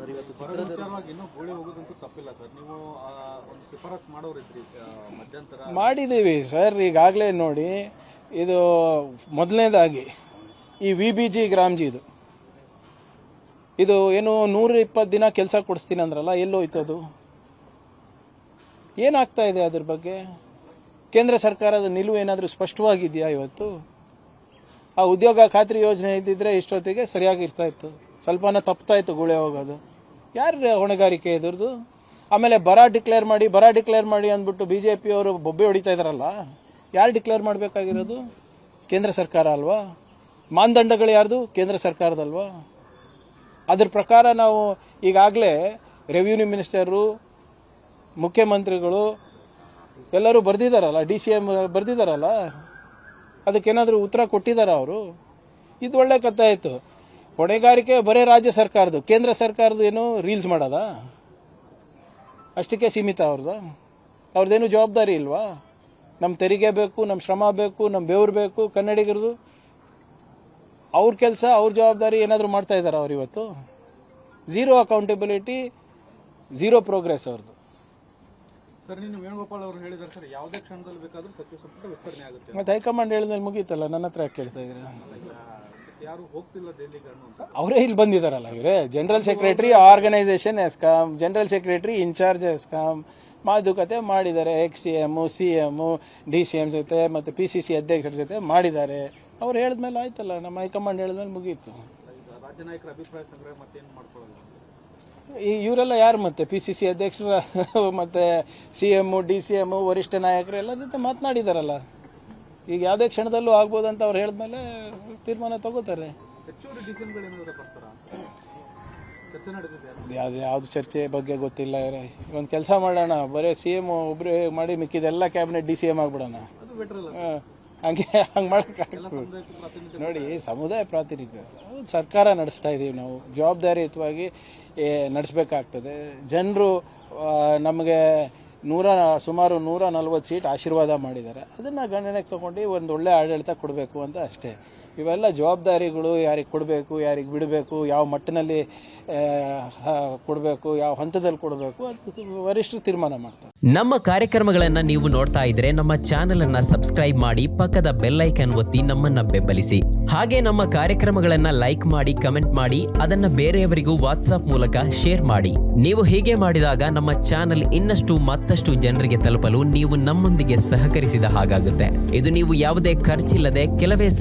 Sir. ಇವತ್ತು ವಿಚಾರವಾಗಿ ಇನ್ನೂ ಗೋಳಿ ಹೋಗೋದಂತೂ ತಪ್ಪಿಲ್ಲ ಸರ್. ನೀವು ಒಂದು ಶಿಫಾರಸ್ ಮಾಡೋರಿದ್ರಿ ಮಧ್ಯಂತರ ಮಾಡಿದ್ದೀವಿ ಸರ್. ಈಗಾಗಲೇ ನೋಡಿ, ಇದು ಮೊದಲನೇದಾಗಿ ಈ VBG ಗ್ರಾಮ್ಜಿದು ಇದು ಏನು 120 ದಿನ ಕೆಲಸ ಕೊಡಿಸ್ತೀನಿ ಅಂದ್ರಲ್ಲ, ಎಲ್ಲೋಯ್ತು ಅದು? ಏನಾಗ್ತಾ ಇದೆ ಅದ್ರ ಬಗ್ಗೆ? ಕೇಂದ್ರ ಸರ್ಕಾರದ ನಿಲುವು ಏನಾದರೂ ಸ್ಪಷ್ಟವಾಗಿದೆಯಾ ಇವತ್ತು? ಆ ಉದ್ಯೋಗ ಖಾತ್ರಿ ಯೋಜನೆ ಇದ್ದಿದ್ರೆ ಇಷ್ಟೊತ್ತಿಗೆ ಸರಿಯಾಗಿರ್ತಾ ಇತ್ತು, ಸ್ವಲ್ಪನ ತಪ್ತಾ ಇತ್ತು ಗುಳೆ ಹೋಗೋದು. ಯಾರ ಹೊಣೆಗಾರಿಕೆ ಇದ್ರದ್ದು? ಆಮೇಲೆ ಬರ ಡಿಕ್ಲೇರ್ ಮಾಡಿ ಅಂದ್ಬಿಟ್ಟು BJP ಅವರು ಬೊಬ್ಬೆ ಹೊಡಿತಾ ಇದಾರಲ್ಲ, ಯಾರು ಡಿಕ್ಲೇರ್ ಮಾಡಬೇಕಾಗಿರೋದು? ಕೇಂದ್ರ ಸರ್ಕಾರ ಅಲ್ವಾ? ಮಾನದಂಡಗಳು ಯಾರ್ದು? ಕೇಂದ್ರ ಸರ್ಕಾರದಲ್ವಾ? ಅದ್ರ ಪ್ರಕಾರ ನಾವು ಈಗಾಗಲೇ ರೆವಿನ್ಯೂ ಮಿನಿಸ್ಟರು, ಮುಖ್ಯಮಂತ್ರಿಗಳು ಎಲ್ಲರೂ ಬರ್ದಿದ್ದಾರಲ್ಲ, DCM ಬರ್ದಿದ್ದಾರಲ್ಲ, ಅದಕ್ಕೇನಾದರೂ ಉತ್ತರ ಕೊಟ್ಟಿದ್ದಾರ ಅವರು? ಇದು ಒಳ್ಳೆ ಕಥೆ ಆಯಿತು. ಹೊಣೆಗಾರಿಕೆ ಬರೀ ರಾಜ್ಯ ಸರ್ಕಾರದ್ದು, ಕೇಂದ್ರ ಸರ್ಕಾರದ್ದು ಏನು ರೀಲ್ಸ್ ಮಾಡೋದ? ಅಷ್ಟಕ್ಕೆ ಸೀಮಿತ ಅವ್ರದ್ದೇನು ಜವಾಬ್ದಾರಿ ಇಲ್ವಾ? ನಮ್ಮ ತೆರಿಗೆ ಬೇಕು, ನಮ್ಮ ಶ್ರಮ ಬೇಕು, ನಮ್ಮ ಬೆವರು ಬೇಕು ಕನ್ನಡಿಗರದು. ಅವ್ರ ಕೆಲಸ, ಅವ್ರ ಜವಾಬ್ದಾರಿ ಏನಾದರೂ ಮಾಡ್ತಾ ಇದ್ದಾರೆ ಅವ್ರು ಇವತ್ತು? ಝೀರೋ ಅಕೌಂಟಬಿಲಿಟಿ, ಝೀರೋ ಪ್ರೋಗ್ರೆಸ್ ಅವ್ರದ್ದು. ಸರ್, ನೀನು ವೇಣುಗೋಪಾಲ್ ಅವರು ಹೇಳಿದ್ದಾರೆ ಸರ್, ಯಾವುದೇ ಕ್ಷಣದಲ್ಲಿ ಬೇಕಾದರೂ ಸಚಿವ ಸಂಪುಟ ವಿಸ್ತರಣೆ ಆಗುತ್ತೆ. ಮತ್ತೆ ಹೈಕಮಾಂಡ್ ಹೇಳಿದ್ಮೇಲೆ ಮುಗೀತಲ್ಲ, ನನ್ನ ಹತ್ರ ಕೇಳ್ತಾ ಇದ್ದೀರಾ? ಯಾರು ಹೋಗ್ತಿಲ್ಲ ದೆಹಲಿಗೆ ಅಂತ. ಅವರೇ ಇಲ್ಲಿ ಬಂದಿದ್ದಾರಲ್ಲ, ಇವರೇ general secretary organisation ESCOM, general secretary in charge ESCOM, ಮಾತುಕತೆ ಮಾಡಿದ್ದಾರೆ. XCM, CM, DCM ಜೊತೆ ಮತ್ತು PCC ಅಧ್ಯಕ್ಷರ ಜೊತೆ ಮಾಡಿದ್ದಾರೆ. ಅವ್ರು ಹೇಳಿದ್ಮೇಲೆ ಆಯ್ತಲ್ಲ, ನಮ್ಮ ಹೈಕಮಾಂಡ್ ಹೇಳಿದ್ಮೇಲೆ ಮುಗೀತು. ರಾಜ್ಯ ನಾಯಕರ ಅಭಿಪ್ರಾಯ ಸಂಗ್ರಹ ಮತ್ತೇನು ಮಾಡ್ಕೊಳ್ಳಲ್ಲ. ಇವರೆಲ್ಲ ಯಾರು ಮತ್ತೆ PCC ಅಧ್ಯಕ್ಷರು ಮತ್ತು CM, DCM ವರಿಷ್ಠ ನಾಯಕರು ಎಲ್ಲ ಜೊತೆ ಮಾತನಾಡಿದಾರಲ್ಲ. ಈಗ ಯಾವುದೇ ಕ್ಷಣದಲ್ಲೂ ಆಗ್ಬೋದಂತ ಅವ್ರು ಹೇಳಿದ್ಮೇಲೆ ತೀರ್ಮಾನ ತಗೋತಾರೆ. ಹೆಚ್ಚುವರಿ DCMಗಳು ಏನಾದರೂ ಬರ್ತಾರಾ? ಚರ್ಚೆ ನಡೆದಿದೆ. ಯಾವ್ದು ಚರ್ಚೆ ಬಗ್ಗೆ ಗೊತ್ತಿಲ್ಲ. ಒಂದು ಕೆಲಸ ಮಾಡೋಣ, ಬರೀ CM ಒಬ್ಬರೇ ಮಾಡಿ ಮಿಕ್ಕಿದೆಲ್ಲ ಕ್ಯಾಬಿನೆಟ್ DCM ಆಗ್ಬಿಡೋಣ. ಅದು ಬೆಟರ್ ಅಲ್ಲ? ಹಂಗೆ ಮಾಡೋಕ್ಕಾಗಲ್ಲ. ನೋಡಿ, ಸಮುದಾಯ ಪ್ರಾತಿನಿಧ್ಯ ಸರ್ಕಾರ ನಡೆಸ್ತಾ ಇದ್ದೀವಿ ನಾವು, ಜವಾಬ್ದಾರಿಯುತವಾಗಿ ನಡೆಸಬೇಕಾಗ್ತದೆ. ಜನರು ನಮಗೆ ಸುಮಾರು 140 ಸೀಟ್ ಆಶೀರ್ವಾದ ಮಾಡಿದ್ದಾರೆ. ಅದನ್ನು ಗಣನೆಗೆ ತಗೊಂಡು ಒಂದು ಒಳ್ಳೆ ಆಡಳಿತ ಕೊಡಬೇಕು ಅಂತ ಅಷ್ಟೇ. ಇವೆಲ್ಲ ಜವಾಬ್ದಾರಿಗಳು ಯಾರಿಗೆ ಕೊಡಬೇಕು, ಯಾರಿಗೆ ಬಿಡಬೇಕು, ಯಾವ ಮಟ್ಟಿನಲ್ಲಿ ಕೊಡಬೇಕು, ಯಾವ ಹಂತದಲ್ಲಿ ಕೊಡಬೇಕು, ಅದು ವರಿಷ್ಠರು ತೀರ್ಮಾನ ಮಾಡ್ತಾರೆ. ನಮ್ಮ ಕಾರ್ಯಕ್ರಮಗಳನ್ನು ನೀವು ನೋಡ್ತಾ ಇದ್ರೆ ನಮ್ಮ ಚಾನೆಲ್ ಅನ್ನ ಸಬ್ಸ್ಕ್ರೈಬ್ ಮಾಡಿ, ಪಕ್ಕದ ಬೆಲ್ ಐಕನ್ ಒತ್ತಿ ನಮ್ಮನ್ನ ಬೆಂಬಲಿಸಿ. ಹಾಗೆ ನಮ್ಮ ಕಾರ್ಯಕ್ರಮಗಳನ್ನ ಲೈಕ್ ಮಾಡಿ, ಕಮೆಂಟ್ ಮಾಡಿ, ಅದನ್ನ ಬೇರೆಯವರಿಗೂ ವಾಟ್ಸ್ಆಪ್ ಮೂಲಕ ಶೇರ್ ಮಾಡಿ. ನೀವು ಹೀಗೆ ಮಾಡಿದಾಗ ನಮ್ಮ ಚಾನೆಲ್ ಇನ್ನಷ್ಟು ಮತ್ತಷ್ಟು ಜನರಿಗೆ ತಲುಪಲು ನೀವು ನಮ್ಮೊಂದಿಗೆ ಸಹಕರಿಸಿದ ಹಾಗಾಗುತ್ತೆ. ಇದು ನೀವು ಯಾವುದೇ ಖರ್ಚಿಲ್ಲದೆ ಕೆಲವೇ